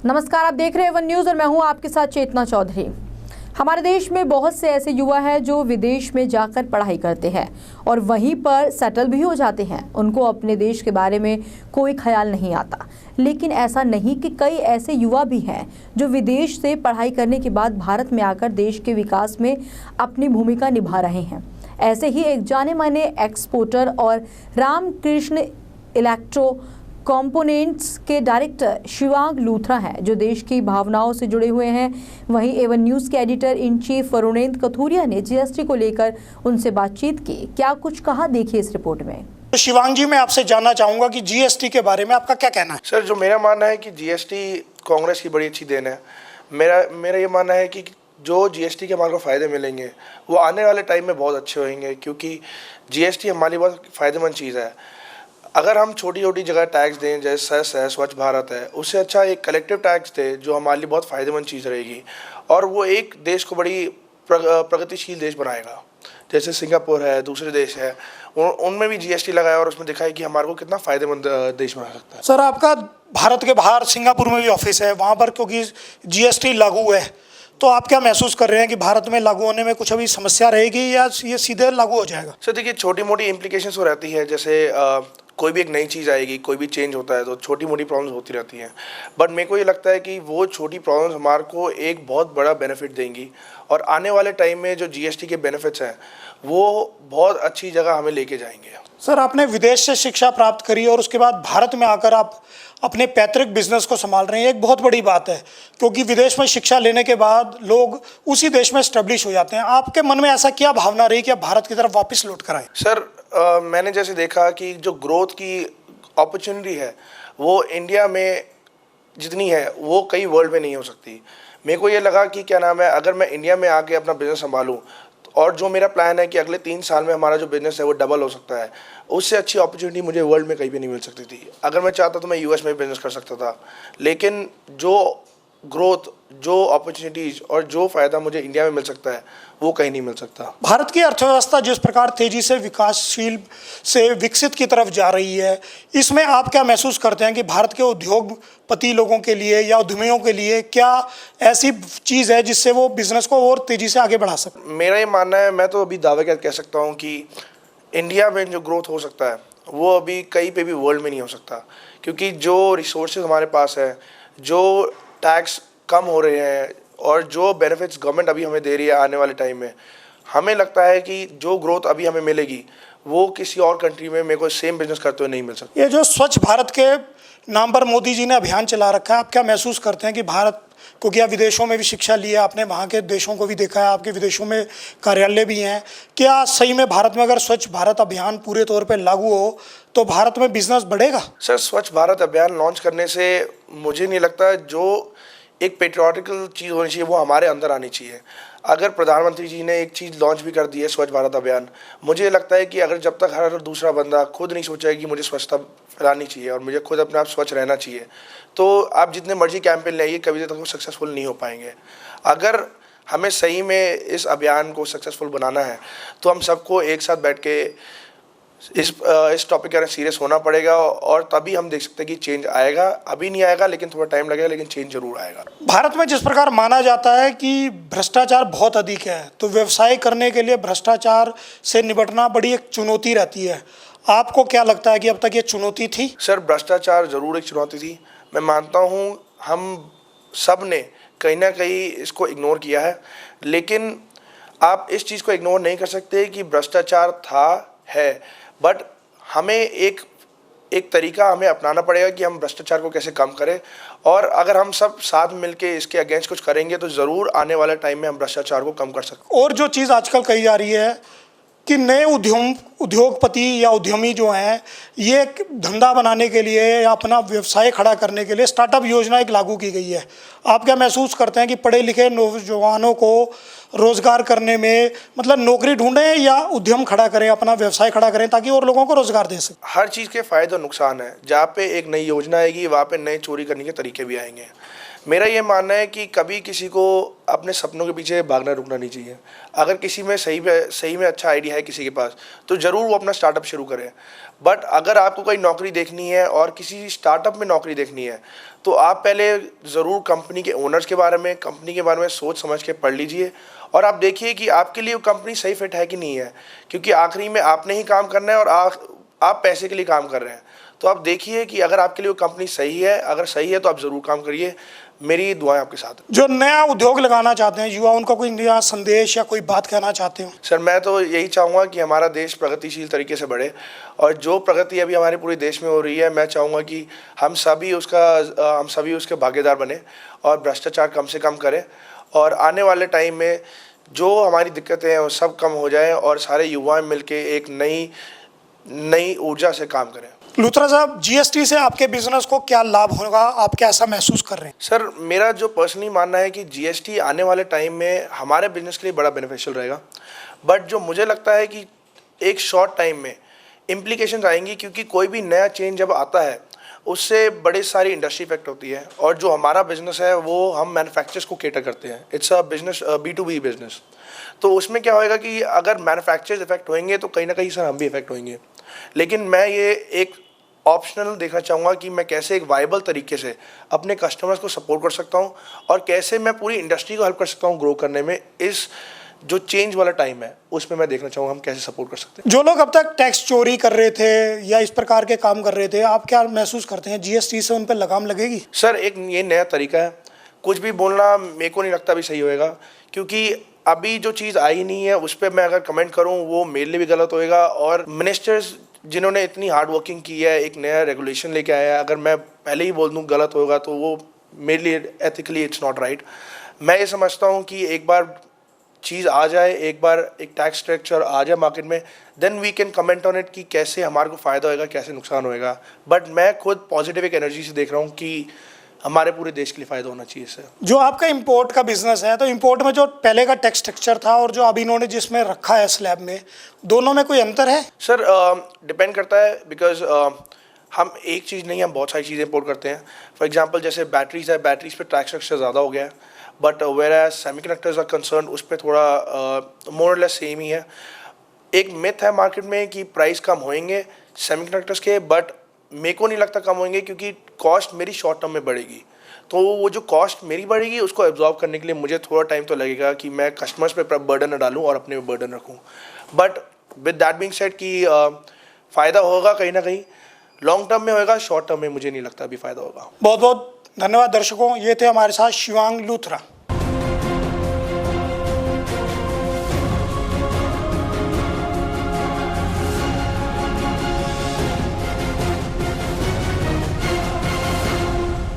नमस्कार, आप देख रहे हैं वन न्यूज़ और मैं हूं आपके साथ चेतना चौधरी। हमारे देश में बहुत से ऐसे युवा हैं जो विदेश में जाकर पढ़ाई करते हैं और वहीं पर सेटल भी हो जाते हैं। उनको अपने देश के बारे में कोई ख्याल नहीं आता। लेकिन ऐसा नहीं कि कई ऐसे युवा भी हैं जो विदेश से पढ़ाई करने के बाद भारत में आकर देश के विकास में अपनी भूमिका निभा रहे हैं। ऐसे ही एक जाने माने एक्सपोर्टर और रामकृष्ण इलेक्ट्रो कंपोनेंट्स के डायरेक्टर शिवांग लूथरा हैं, जो देश की भावनाओं से जुड़े हुए हैं। वहीं एवन न्यूज़ के एडिटर इन चीफ वरुणेंद्र कथुरिया ने जीएसटी को लेकर उनसे बातचीत की। क्या कुछ कहा, देखिए इस रिपोर्ट में। तो शिवांग जी, मैं आपसे जानना चाहूँगा कि जीएसटी के बारे में आपका क्या कहना है? सर, जो मेरा मानना है कि जीएसटी कांग्रेस की बड़ी अच्छी देन है। मेरा ये मानना है कि जो जीएसटी के हमारे को फ़ायदे मिलेंगे वो आने वाले टाइम में बहुत अच्छे होंगे, क्योंकि जीएसटी हमारी बहुत फ़ायदेमंद चीज़ है। अगर हम छोटी छोटी जगह टैक्स दें, जैसे सेस है, स्वच्छ भारत है, उससे अच्छा एक कलेक्टिव टैक्स दे जो हमारे लिए बहुत फ़ायदेमंद चीज़ रहेगी और वो एक देश को बड़ी प्रगतिशील देश बनाएगा। जैसे सिंगापुर है, दूसरे देश है, उनमें भी जीएसटी लगाया और उसमें दिखा है कि हमारे को कितना फ़ायदेमंद देश बना सकता है। सर, आपका भारत के बाहर सिंगापुर में भी ऑफिस है, वहाँ पर क्योंकि जीएसटी लागू है, तो आप क्या महसूस कर रहे हैं कि भारत में लागू होने में कुछ अभी समस्या रहेगी या ये सीधे लागू हो जाएगा? सर देखिए, छोटी मोटी इम्प्लीकेशंस हो रहती है। जैसे कोई भी एक नई चीज़ आएगी, कोई भी चेंज होता है तो छोटी मोटी प्रॉब्लम्स होती रहती हैं, बट मेरे को ये लगता है कि वो छोटी प्रॉब्लम्स हमारे को एक बहुत बड़ा बेनिफिट देंगी और आने वाले टाइम में जो जीएसटी के बेनिफिट्स हैं वो बहुत अच्छी जगह हमें लेके जाएंगे। सर, आपने विदेश से शिक्षा प्राप्त करी और उसके बाद भारत में आकर आप अपने पैतृक बिजनेस को संभाल रहे हैं। एक बहुत बड़ी बात है, क्योंकि विदेश में शिक्षा लेने के बाद लोग उसी देश में एस्टेब्लिश हो जाते हैं। आपके मन में ऐसा क्या भावना रही कि आप भारत की तरफ वापस लौट कर आए? सर, मैंने जैसे देखा कि जो ग्रोथ की अपॉर्चुनिटी है वो इंडिया में जितनी है वो कई वर्ल्ड में नहीं हो सकती। मेरे को ये लगा कि क्या नाम है, अगर मैं इंडिया में आके अपना बिज़नेस संभालूं और जो मेरा प्लान है कि अगले 3 साल में हमारा जो बिज़नेस है वो डबल हो सकता है, उससे अच्छी अपॉर्चुनिटी मुझे वर्ल्ड में कहीं भी नहीं मिल सकती थी। अगर मैं चाहता तो मैं यूएस में बिज़नेस कर सकता था, लेकिन जो ग्रोथ, जो अपॉर्चुनिटीज़ और जो फ़ायदा मुझे इंडिया में मिल सकता है वो कहीं नहीं मिल सकता। भारत की अर्थव्यवस्था जिस प्रकार तेजी से विकासशील से विकसित की तरफ जा रही है, इसमें आप क्या महसूस करते हैं कि भारत के उद्योगपति लोगों के लिए या उद्यमियों के लिए क्या ऐसी चीज़ है जिससे वो बिज़नेस को और तेज़ी से आगे बढ़ा सकें? मेरा ये मानना है, मैं तो अभी दावे के कह सकता हूँ कि इंडिया में जो ग्रोथ हो सकता है वो अभी कहीं पे भी वर्ल्ड में नहीं हो सकता, क्योंकि जो रिसोर्सेज हमारे पास है, जो टैक्स कम हो रहे हैं और जो बेनिफिट्स गवर्नमेंट अभी हमें दे रही है आने वाले टाइम में, हमें लगता है कि जो ग्रोथ अभी हमें मिलेगी वो किसी और कंट्री में मेरे को सेम बिजनेस करते हुए नहीं मिल सकती। ये जो स्वच्छ भारत के नाम पर मोदी जी ने अभियान चला रखा है, आप क्या महसूस करते हैं कि भारत, क्योंकि आप विदेशों में भी शिक्षा ली है, आपने वहाँ के देशों को भी देखा है, आपके विदेशों में कार्यालय भी हैं, क्या सही में भारत में अगर स्वच्छ भारत अभियान पूरे तौर पे लागू हो तो भारत में बिजनेस बढ़ेगा? सर, स्वच्छ भारत अभियान लॉन्च करने से मुझे नहीं लगता, जो एक पेट्रियाटिकल चीज़ होनी चाहिए वो हमारे अंदर आनी चाहिए। अगर प्रधानमंत्री जी ने एक चीज़ लॉन्च भी कर दी है, स्वच्छ भारत अभियान, मुझे लगता है कि अगर जब तक हर दूसरा बंदा खुद नहीं सोचेगा कि मुझे स्वच्छता फैलानी चाहिए और मुझे खुद अपने आप स्वच्छ रहना चाहिए, तो आप जितने मर्जी कैंपेन लाइए कभी तक वो सक्सेसफुल नहीं हो पाएंगे। अगर हमें सही में इस अभियान को सक्सेसफुल बनाना है तो हम सबको एक साथ बैठ के इस टॉपिक का सीरियस होना पड़ेगा और तभी हम देख सकते हैं कि चेंज आएगा। अभी नहीं आएगा, लेकिन थोड़ा टाइम लगेगा, लेकिन चेंज जरूर आएगा। भारत में जिस प्रकार माना जाता है कि भ्रष्टाचार बहुत अधिक है, तो व्यवसाय करने के लिए भ्रष्टाचार से निपटना बड़ी एक चुनौती रहती है। आपको क्या लगता है कि अब तक ये चुनौती थी? सर, भ्रष्टाचार जरूर एक चुनौती थी। मैं मानता हूँ हम सब ने कहीं ना कहीं इसको इग्नोर किया है, लेकिन आप इस चीज़ को इग्नोर नहीं कर सकते कि भ्रष्टाचार है, बट हमें एक तरीका हमें अपनाना पड़ेगा कि हम भ्रष्टाचार को कैसे कम करें, और अगर हम सब साथ मिलके इसके अगेंस्ट कुछ करेंगे तो ज़रूर आने वाले टाइम में हम भ्रष्टाचार को कम कर सकते हैं। और जो चीज़ आजकल कही जा रही है कि नए उद्योगपति या उद्यमी जो हैं, ये एक धंधा बनाने के लिए या अपना व्यवसाय खड़ा करने के लिए स्टार्टअप योजना एक लागू की गई है। आप क्या महसूस करते हैं कि पढ़े लिखे नौजवानों को रोज़गार करने में, मतलब नौकरी ढूंढें या उद्यम खड़ा करें, अपना व्यवसाय खड़ा करें ताकि और लोगों को रोज़गार दे सकें? हर चीज़ के फ़ायदे और नुकसान है। जहाँ पे एक नई योजना आएगी वहाँ पे नए चोरी करने के तरीके भी आएंगे। मेरा ये मानना है कि कभी किसी को अपने सपनों के पीछे भागना रुकना नहीं चाहिए। अगर किसी में सही में अच्छा आइडिया है किसी के पास, तो ज़रूर वो अपना स्टार्टअप शुरू करें। बट अगर आपको कोई नौकरी देखनी है और किसी स्टार्टअप में नौकरी देखनी है, तो आप पहले ज़रूर कंपनी के ओनर्स के बारे में, कंपनी के बारे में सोच समझ के पढ़ लीजिए और आप देखिए कि आपके लिए वो कंपनी सही फिट है कि नहीं है। क्योंकि आखिरी में आपने ही काम करना है और आप पैसे के लिए काम कर रहे हैं। तो आप देखिए कि अगर आपके लिए वो कंपनी सही है, अगर सही है तो आप ज़रूर काम करिए। मेरी दुआएं आपके साथ हैं। जो नया उद्योग लगाना चाहते हैं युवा, उनको कोई नया संदेश या कोई बात कहना चाहते हो? सर, मैं तो यही चाहूँगा कि हमारा देश प्रगतिशील तरीके से बढ़े और जो प्रगति अभी हमारे पूरे देश में हो रही है, मैं चाहूँगा कि हम सभी उसके भागीदार बने और भ्रष्टाचार कम से कम करें और आने वाले टाइम में जो हमारी दिक्कतें हैं वो सब कम हो जाए और सारे युवा मिलके एक नई ऊर्जा से काम करें। लूथरा साहब, जीएसटी से आपके बिजनेस को क्या लाभ होगा, आप कैसा महसूस कर रहे हैं? सर, मेरा जो पर्सनली मानना है कि जीएसटी आने वाले टाइम में हमारे बिजनेस के लिए बड़ा बेनिफिशियल रहेगा। बट जो मुझे लगता है कि एक शॉर्ट टाइम में इम्प्लीकेशंस आएंगी, क्योंकि कोई भी नया चेंज जब आता है उससे बड़ी सारी इंडस्ट्री इफेक्ट होती है और जो हमारा बिजनेस है वो हम मैन्युफैक्चरर्स को केटर करते हैं। It's a business, B2B business. तो उसमें क्या होएगा कि अगर मैन्युफैक्चरर्स इफेक्ट होंगे तो कहीं ना कहीं सर हम भी इफेक्ट होंगे। लेकिन मैं ये एक ऑप्शनल देखना चाहूँगा कि मैं कैसे एक वाइबल तरीके से अपने कस्टमर्स को सपोर्ट कर सकता हूँ और कैसे मैं पूरी इंडस्ट्री को हेल्प कर सकता हूँ ग्रो करने में। इस जो चेंज वाला टाइम है उसमें मैं देखना चाहूँगा हम कैसे सपोर्ट कर सकते हैं। जो लोग अब तक टैक्स चोरी कर रहे थे या इस प्रकार के काम कर रहे थे, आप क्या महसूस करते हैं, जीएसटी से उन पर लगाम लगेगी? सर, एक ये नया तरीका है, कुछ भी बोलना मेरे को नहीं लगता भी सही होएगा, क्योंकि अभी जो चीज़ आई नहीं है उस पर मैं अगर कमेंट करूँ वो मेरे लिए भी गलत होएगा। और मिनिस्टर्स जिन्होंने इतनी हार्ड वर्किंग की है, एक नया रेगुलेशन लेके आया है, अगर मैं पहले ही बोल दूँ गलत होगा तो वो मेरे लिए एथिकली इट्स नॉट राइट। मैं ये समझता हूँ कि एक बार चीज़ आ जाए, एक बार एक टैक्स स्ट्रक्चर आ जाए मार्केट में, then we can comment on it कि कैसे हमारे को फ़ायदा होएगा, कैसे नुकसान होएगा। बट मैं खुद पॉजिटिव एक एनर्जी से देख रहा हूँ कि हमारे पूरे देश के लिए फ़ायदा होना चाहिए इससे। जो आपका इंपोर्ट का बिजनेस है, तो इंपोर्ट में जो पहले का टैक्स स्ट्रक्चर था और जो अभी इन्होंने जिसमें रखा है स्लैब में, दोनों में कोई अंतर है? सर, डिपेंड करता है, बिकॉज हम एक चीज़ नहीं, हम बहुत सारी चीज़ें इंपोर्ट करते हैं। फॉर एग्जांपल जैसे बैटरीज है, बैटरीज पे टैक्स स्ट्रक्चर ज़्यादा हो गया है, but whereas semiconductors are concern उस पर थोड़ा मोर और लेस सेम ही है। एक मिथ है मार्केट में कि प्राइस कम होंगे सेमीकंडक्टर्स के, बट मेरे को नहीं लगता कम होंगे, क्योंकि कॉस्ट मेरी शॉर्ट टर्म में बढ़ेगी। तो वो जो कॉस्ट मेरी बढ़ेगी उसको एब्जॉर्ब करने के लिए मुझे थोड़ा टाइम तो लगेगा कि मैं कस्टमर्स पे बर्डन न डालूँ और अपने पे बर्डन रखूँ। But with that being said कि फ़ायदा होगा कहीं ना कहीं, लॉन्ग टर्म में होगा, शॉर्ट टर्म में मुझे नहीं लगता अभी फ़ायदा होगा। बहुत बहुत धन्यवाद दर्शकों, ये थे हमारे साथ शिवांग लूथरा।